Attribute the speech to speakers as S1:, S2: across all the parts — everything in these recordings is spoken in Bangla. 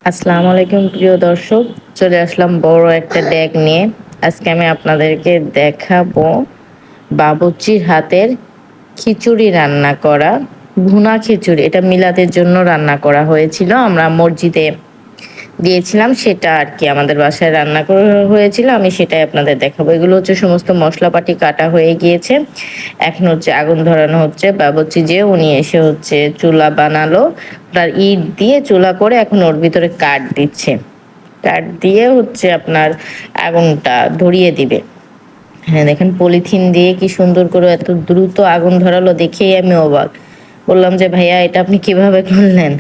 S1: আসসালামু আলাইকুম প্রিয় দর্শক, চলে আসলাম বড় একটা ডেক নিয়ে। আজকে আমি আপনাদেরকে দেখাবো বাবুর্চির হাতের খিচুড়ি রান্না করা। ভুনা খিচুড়ি, এটা মিলাদের জন্য রান্না করা হয়েছিল। আমরা মসজিদে দিয়েছিলাম, সেটা আর কি আমাদের বাসায় রান্না করা হয়েছিল। আমি সেটাই আপনাদের দেখাবো। এগুলো হচ্ছে সমস্ত মশলাপাতি কাটা হয়ে গিয়েছে। এখন হচ্ছে আগুন ধরানো হচ্ছে। বাবুর্চি যে উনি এসে হচ্ছে চুলা বানালো, তার ইট দিয়ে চুলা করে এখন ওর ভিতরে কাঠ দিচ্ছে। কাঠ দিয়ে হচ্ছে আপনার আগুনটা ধরিয়ে দিবে। হ্যাঁ, দেখেন পলিথিন দিয়ে কি সুন্দর করে এত দ্রুত আগুন ধরালো, দেখেই আমি অবাক। বললাম যে ভাইয়া এটা আপনি কিভাবে করলেন?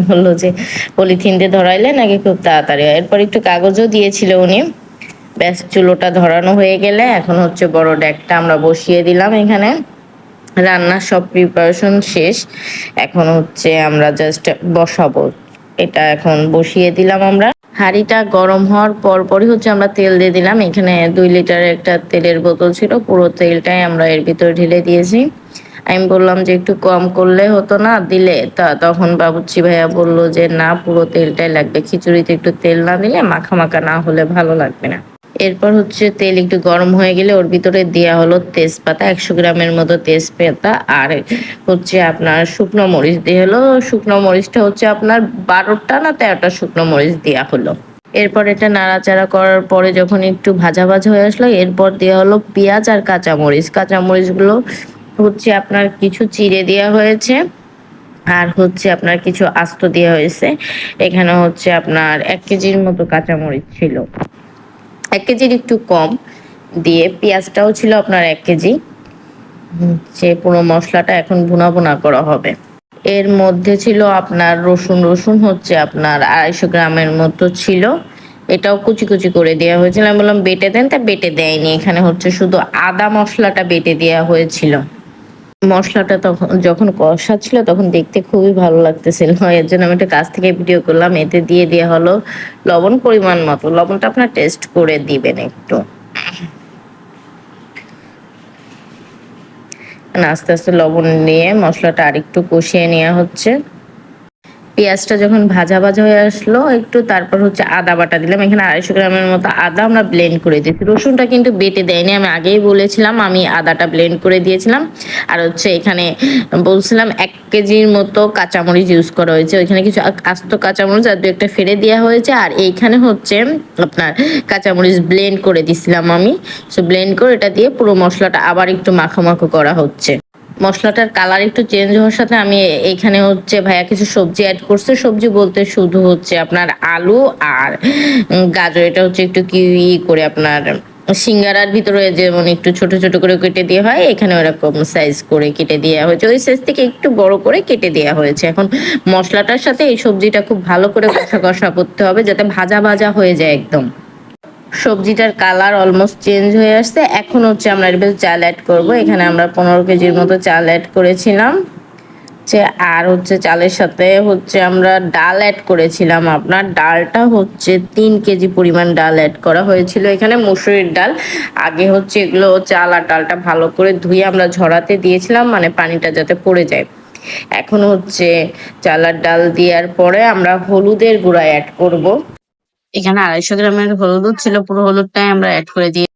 S1: বললো যে পলিথিন দিয়ে ধরাইলে নাকি খুব তাড়াতাড়ি হয়। এরপর একটু কাগজও দিয়েছিল উনি। ব্যাস, চুলোটা ধরানো হয়ে গেলে এখন হচ্ছে বড় ডেকটা আমরা বসিয়ে দিলাম এখানে। রান্নার সব প্রিপারেশন শেষ, এখন হচ্ছে আমরা জাস্ট বসাবো। এটা এখন বসিয়ে দিলাম আমরা। হাঁড়িটা গরম হওয়ার পরপরই হচ্ছে আমরা তেল দিয়ে দিলাম। এখানে 2 লিটারের একটা তেলের বোতল ছিল, পুরো তেলটাই আমরা এর ভিতরে ঢেলে দিয়েছি। আমি বললাম যে একটু কম করলে হতো না দিলে, তখন বাবুর্চি ভাইয়া বললো যে না, পুরো তেলটাই লাগবে, খিচুড়িতে একটু তেল না দিলে মাখা মাখা না হলে ভালো লাগবে না। এরপর হচ্ছে তেল একটু গরম হয়ে গেলে ওর ভিতরে দেওয়া হলো তেজপাতা, 100 গ্রামের মতো তেজপাতা, আর হচ্ছে আপনার শুকনো মরিচ দিয়ে হলো। শুকনো মরিচটা হচ্ছে আপনার 12টা না 13টা শুকনো মরিচ দেওয়া হলো। এরপর এটা নাড়াচাড়া করার পরে যখন একটু ভাজা ভাজা হয়ে আসলো, এরপর দেওয়া হলো পেঁয়াজ আর কাঁচামরিচ। কাঁচামরিচগুলো হচ্ছে আপনার কিছু চিড়ে দেওয়া হয়েছে, আর হচ্ছে আপনার কিছু আস্ত দেওয়া হয়েছে। এখানে হচ্ছে আপনার 1 কেজির মতো কাঁচামরিচ ছিল, 1 কেজির একটু কম দিয়ে। পেঁয়াজটাও ছিল আপনার 1 কেজি। যে পুরো মশলাটা এখন ভুনা ভুনা করা হবে। এর মধ্যে ছিল আপনার রসুন। রসুন হচ্ছে আপনার 250 গ্রামের মতো ছিল, এটাও কুচি কুচি করে দেওয়া হয়েছিল। আমি বললাম বেটে দেন, তা বেটে দেয়নি। এখানে হচ্ছে শুধু আদা মশলাটা বেটে দেওয়া হয়েছিল। মশলাটা তখন যখন কষা ছিল তখন দেখতে খুবই ভালো লাগতেছিল, এর জন্য আমি একটু কাছ থেকে ভিডিও করলাম। এতে দিয়ে দেওয়া হলো লবণ, পরিমাণ মতো। লবণটা আপনার টেস্ট করে দিবেন একটু। আস্তে আস্তে লবণ নিয়ে মশলাটা আরেকটু কষিয়ে নেওয়া হচ্ছে। পেঁয়াজটা যখন ভাজা ভাজা হয়ে আসলো একটু, তারপর হচ্ছে আদা বাটা দিলাম। এখানে 250 গ্রামের মতো আদা আমরা ব্লেন্ড করে দিয়েছি। রসুনটা কিন্তু বেটে দেয়নি, আমি আগেই বলেছিলাম, আমি আদাটা ব্লেন্ড করে দিয়েছিলাম। আর হচ্ছে এখানে বলছিলাম 1 কেজির মতো কাঁচামরিচ ইউজ করা হয়েছে। ওইখানে কিছু আস্ত কাঁচামরিচ আর 2 একটা ফেলে দেওয়া হয়েছে। আর এইখানে হচ্ছে আপনার কাঁচামরিচ ব্লেন্ড করে দিছিলাম আমি। সো ব্লেন্ড করে এটা দিয়ে পুরো মশলাটা আবার একটু মাখো করা হচ্ছে। মশলাটার কালার একটু চেঞ্জ হওয়ার সাথে আমি এইখানে হচ্ছে ভাইয়া কিছু সবজি অ্যাড করছে। সবজি বলতে শুধু হচ্ছে আপনার আলু আর গাজর। এটা হচ্ছে একটু কি করে আপনার সিঙ্গারার ভিতরে যেমন একটু ছোট ছোট করে কেটে দেওয়া হয়, এখানে ওরকম সাইজ করে কেটে দেওয়া হয়েছে। ওই সাইজ থেকে একটু বড় করে কেটে দেওয়া হয়েছে। এখন মশলাটার সাথে এই সবজিটা খুব ভালো করে কষা কষা করতে হবে, যাতে ভাজা ভাজা হয়ে যায় একদম। সবজিটার কালার অলমোস্ট চেঞ্জ হয়ে আসছে। এখন হচ্ছে আমরা এর ভিতরে চাল অ্যাড করব। এখানে আমরা 15 কেজির মতো চাল অ্যাড করেছিলাম। আর হচ্ছে চালের সাথে হচ্ছে আমরা ডাল অ্যাড করেছিলাম। আপনার ডালটা হচ্ছে 3 কেজি পরিমাণ ডাল অ্যাড করা হয়েছিল। এখানে মুসুরির ডাল। আগে হচ্ছে এগুলো চাল আর ডালটা ভালো করে ধুয়ে আমরা ঝরাতে দিয়েছিলাম, মানে পানিটা যাতে পড়ে যায়। এখন হচ্ছে চাল আর ডাল দেওয়ার পরে আমরা হলুদের গুঁড়া অ্যাড করব। এখানে 250 গ্রামের হলুদ ছিল, পুরো হলুদটাই আমরা অ্যাড করে দিই।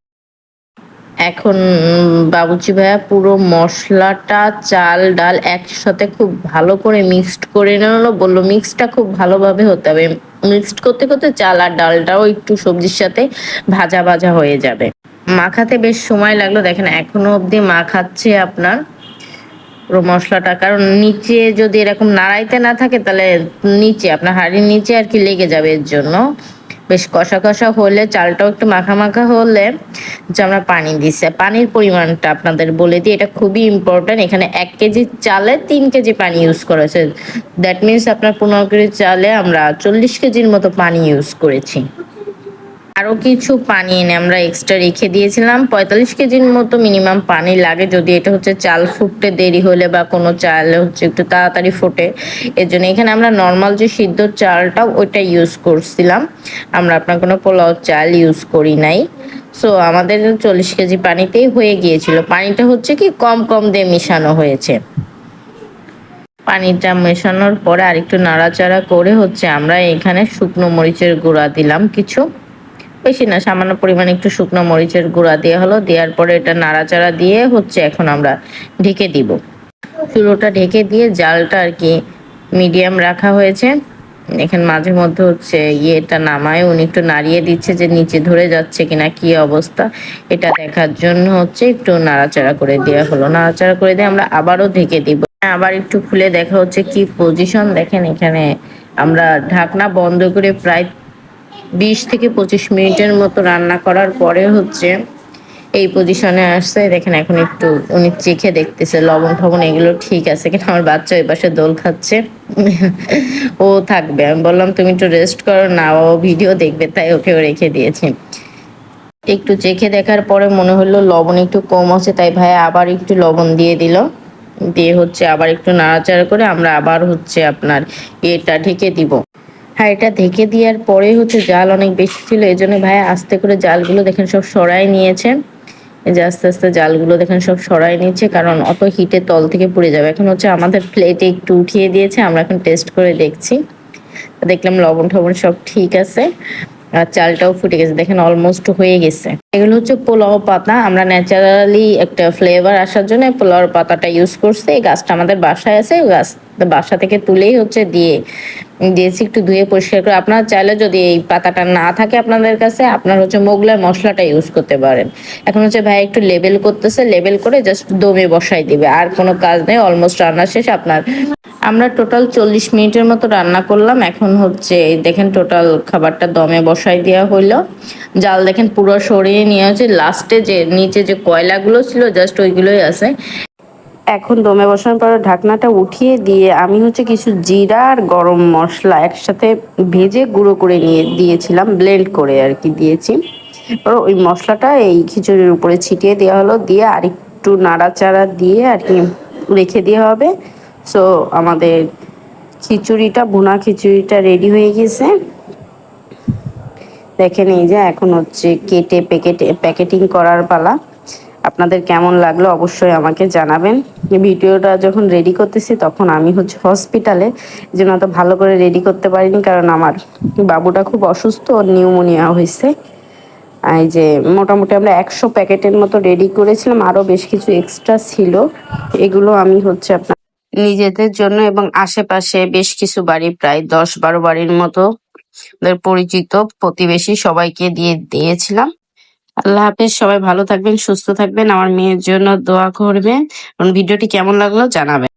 S1: এখন বাবুর্চি ভাইয়া পুরো মশলাটা চাল ডাল একসাথে খুব ভালো করে মিক্সড করে নিলো। বললো মিক্সটা খুব ভালোভাবে হতে হবে। মিক্সড করতে করতে চাল আর ডালটাও একটু সবজির সাথে ভাজা ভাজা হয়ে যাবে। মাখাতে বেশ সময় লাগলো, দেখেন এখনো অবধি মাখাচ্ছে আপনার পুরো মশলাটা। কারণ নিচে যদি এরকম নাড়াইতে না থাকে তাহলে নিচে আপনার হাঁড়ির নিচে আর কি লেগে যাবে। এর জন্য বেশ কষা কষা হলে, চালটাও একটু মাখা মাখা হলে যে আমরা পানি দিছি। পানির পরিমাণটা আপনাদের বলে দিই, এটা খুবই ইম্পর্টেন্ট। এখানে 1 কেজি চালে 3 কেজি পানি ইউজ করা হয়েছে। দ্যাট মিনস আপনার 15 কেজি চালে আমরা 40 কেজির মতো পানি ইউজ করেছি। আরো কিছু পানি এনে আমরা এক্সট্রা রেখে দিয়েছিলাম। 45 কেজির মতো মিনিমাম পানি লাগে, যদি এটা হচ্ছে চাল ফুটতে দেরি হলে বা কোনো চাল হচ্ছে একটু তাড়াতাড়ি ফোটে। এর জন্য এখানে আমরা নর্মাল যে সিদ্ধ চালটা ওইটা ইউজ করছিলাম। আমরা আপনার কোনো পোলাও চাল ইউজ করি নাই। সো আমাদের 40 কেজি পানিতেই হয়ে গিয়েছিল। পানিটা হচ্ছে কি কম কম দিয়ে মিশানো হয়েছে। পানিটা মেশানোর পরে আরেকটু নাড়াচাড়া করে হচ্ছে আমরা এখানে শুকনো মরিচের গুঁড়া দিলাম কিছু, বেশি না, সামান্য পরিমাণে একটু শুকনো মরিচের গুঁড়া দেওয়া হলো। দেওয়ার পরে এটা নাড়াচাড়া দিয়ে হচ্ছে এখন আমরা ঢেকে দিব। চুলোটা ঢেকে দিয়ে জালটা আর কি মিডিয়াম রাখা হয়েছে। এখানে মাঝে মধ্যে হচ্ছে ইয়েটা নামায় উনি একটু নাড়িয়ে দিচ্ছে যে নিচে ধরে যাচ্ছে কিনা, কি অবস্থা এটা দেখার জন্য হচ্ছে একটু নাড়াচাড়া করে দেওয়া হলো। নাড়াচাড়া করে দিয়ে আমরা আবারও ঢেকে দিব। আবার একটু খুলে দেখা হচ্ছে কি পজিশন দেখেন। এখানে আমরা ঢাকনা বন্ধ করে প্রায় 20 থেকে 25 মিনিটের মতো রান্না করার পরে হচ্ছে এই পজিশনে আসছে। দেখেন এখন একটু উনি চেখে দেখতেছে লবণ টবণ এগুলো ঠিক আছে কিনা। আমার বাচ্চা ওই পাশে দোল খাচ্ছে, ও থাকবে। আমি বললাম তুমি একটু রেস্ট করো না, ও ভিডিও দেখবে, তাই ওকেও রেখে দিয়েছি। একটু চেখে দেখার পরে মনে হলো লবণ একটু কম আছে, তাই ভাই আবার একটু লবণ দিয়ে দিল। দিয়ে হচ্ছে আবার একটু নাড়াচাড়া করে আমরা আবার হচ্ছে আপনার এটা ঢেকে দিব। হ্যাঁ, এটা ঢেকে দেওয়ার পরে হচ্ছে জাল অনেক বেশি ছিল, এই জন্য ভাই আস্তে করে জালগুলো দেখেন সব সরাই নিয়েছে। এই যে আস্তে আস্তে জালগুলো দেখেন সব সরাই নিচ্ছে, কারণ অত হিটে তল থেকে পুড়ে যাবে। এখন হচ্ছে আমাদের প্লেটে একটু উঠিয়ে দিয়েছে, আমরা এখন টেস্ট করে দেখছি। দেখলাম লবণ টবণ সব ঠিক আছে, আর চালটাও ফুটে গেছে, দেখেন অলমোস্ট হয়ে গেছে। এগুলো হচ্ছে পোলাও পাতা। আমরা ন্যাচারালি একটা ফ্লেভার আসার জন্য পোলাও পাতাটা ইউজ করছি। এই গাছটা আমাদের বাসায় আছে, গাছ বাসা থেকে তুলেই হচ্ছে দিয়েছি একটু ধুয়ে পরিষ্কার করে। আপনারা চাইলে যদি এই পাতাটা না থাকে আপনাদের কাছে, আপনার হচ্ছে মোগলাই মশলাটা ইউজ করতে পারেন। এখন হচ্ছে ভাই একটু লেবেল করতেছে, লেবেল করে জাস্ট দমে বসাই দিবে, আর কোনো কাজ নেই। অলমোস্ট রান্না শেষ আপনার। আমরা টোটাল 40 মিনিটের মতো রান্না করলাম। এখন হচ্ছে দেখেন টোটাল খাবারটা দমে বসাই দেওয়া হইলো। জাল দেখেন পুরো সরিয়ে নিয়ে হচ্ছে, লাস্টে যে নিচে যে কয়লাগুলো ছিল জাস্ট ওইগুলোই আছে। এখন দমে বসানোর পর ঢাকনাটা উঠিয়ে দিয়ে আমি হচ্ছে কিছু জিরা আর গরম মশলা একসাথে ভেজে গুঁড়ো করে নিয়ে দিয়েছিলাম, ব্লেন্ড করে আর কি দিয়েছি। এবার ওই মশলাটা এই খিচুড়ির উপরে ছিটিয়ে দেওয়া হলো, দিয়ে আর একটু নাড়াচাড়া দিয়ে আর কি রেখে দেওয়া হবে। সো আমাদের খিচুড়িটা, ভুনা খিচুড়িটা রেডি হয়ে গেছে। দেখেন এই যে এখন হচ্ছে কেটে প্যাকেটিং করার পালা। আপনাদের কেমন লাগলো অবশ্যই আমাকে জানাবেন। ভিডিওটা যখন রেডি করতেছি তখন আমি হচ্ছে হসপিটালে, এই জন্য অত ভালো করে রেডি করতে পারিনি, কারণ আমার বাবুটা খুব অসুস্থ, ওর নিউমোনিয়া হয়েছে। এই যে মোটামুটি আমরা 100 প্যাকেটের মতো রেডি করেছিলাম, আরও বেশ কিছু এক্সট্রা ছিল। এগুলো আমি হচ্ছে আপনার নিজেদের জন্য এবং আশেপাশে বেশ কিছু বাড়ি, প্রায় 10-12 বাড়ির মতো পরিচিত প্রতিবেশী সবাইকে দিয়েছিলাম। আল্লাহ হাফেজ, সবাই ভালো থাকবেন, সুস্থ থাকবেন, আমার মেয়ের জন্য দোয়া করবেন এবং ভিডিওটি কেমন লাগলো জানাবেন।